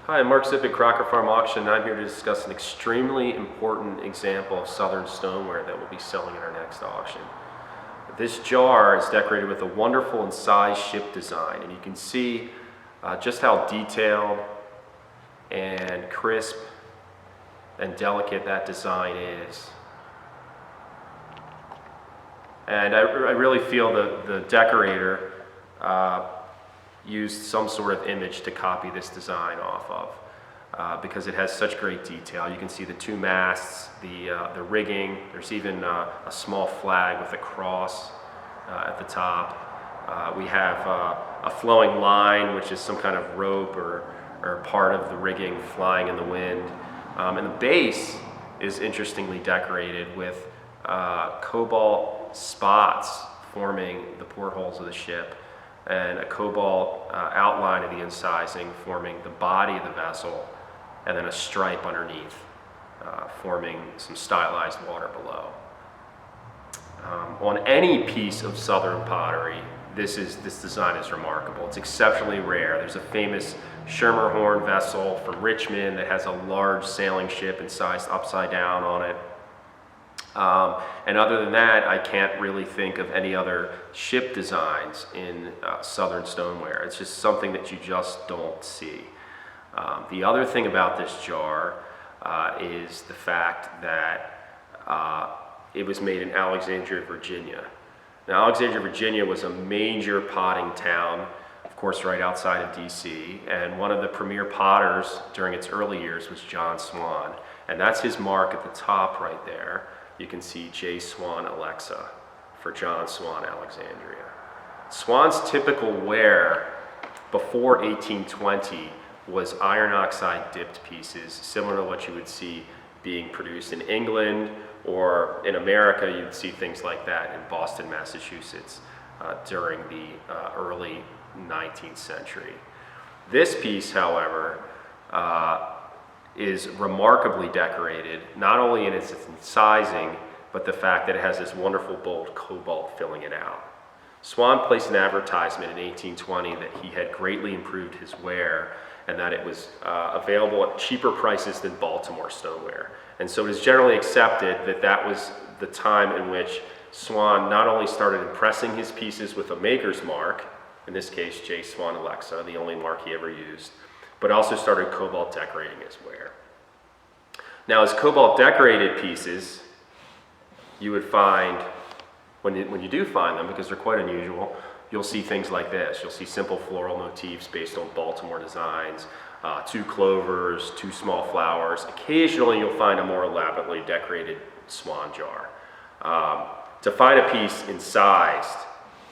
Hi, I'm Mark Zipp at Crocker Farm Auction, and I'm here to discuss an extremely important example of Southern stoneware that we'll be selling in our next auction. This jar is decorated with a wonderful incised ship design, and you can see just how detailed and crisp and delicate that design is. And I really feel that the decorator used some sort of image to copy this design off of because it has such great detail. You can see the two masts, the rigging. There's even a small flag with a cross at the top. We have a flowing line, which is some kind of rope or part of the rigging flying in the wind. And the base is interestingly decorated with cobalt spots forming the portholes of the ship, and a cobalt outline of the incising forming the body of the vessel, and then a stripe underneath forming some stylized water below. On any piece of Southern pottery, this design is remarkable. It's exceptionally rare. There's a famous Schermerhorn vessel from Richmond that has a large sailing ship incised upside down on it. And other than that, I can't really think of any other ship designs in Southern stoneware. It's just something that you just don't see. The other thing about this jar is the fact that it was made in Alexandria, Virginia. Now, Alexandria, Virginia was a major potting town, of course, right outside of DC, and one of the premier potters during its early years was John Swann, and that's his mark at the top right there. You can see J. Swann Alexa for John Swann, Alexandria. Swann's typical wear before 1820 was iron oxide dipped pieces, similar to what you would see being produced in England, or in America you'd see things like that in Boston, Massachusetts during the early 19th century. This piece, however, is remarkably decorated, not only in its incising, but the fact that it has this wonderful bold cobalt filling it out. Swann placed an advertisement in 1820 that he had greatly improved his wear and that it was available at cheaper prices than Baltimore stoneware. And so it is generally accepted that that was the time in which Swann not only started impressing his pieces with a maker's mark, in this case J. Swann Alexa, the only mark he ever used, but also started cobalt decorating his wear. Now, as cobalt decorated pieces, you would find, when you do find them, because they're quite unusual, you'll see things like this. You'll see simple floral motifs based on Baltimore designs, 2 clovers, 2 small flowers. Occasionally, you'll find a more elaborately decorated swan jar. To find a piece incised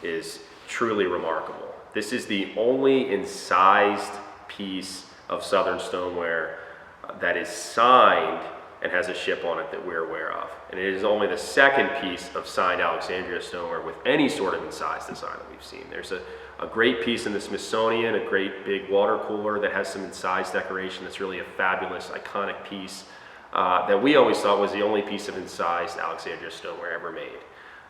is truly remarkable. This is the only incised piece of Southern stoneware that is signed and has a ship on it that we're aware of. And it is only the second piece of signed Alexandria stoneware with any sort of incised design that we've seen. There's a great piece in the Smithsonian, a great big water cooler that has some incised decoration that's really a fabulous, iconic piece that we always thought was the only piece of incised Alexandria stoneware ever made.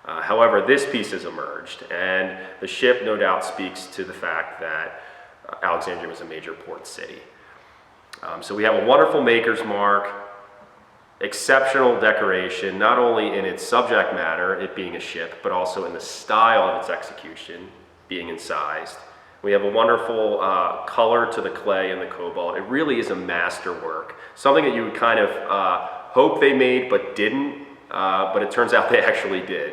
However, this piece has emerged, and the ship no doubt speaks to the fact that Alexandria was a major port city. So we have a wonderful maker's mark, exceptional decoration, not only in its subject matter, it being a ship, but also in the style of its execution, being incised. We have a wonderful color to the clay and the cobalt. It really is a masterwork, something that you would kind of hope they made but didn't, but it turns out they actually did.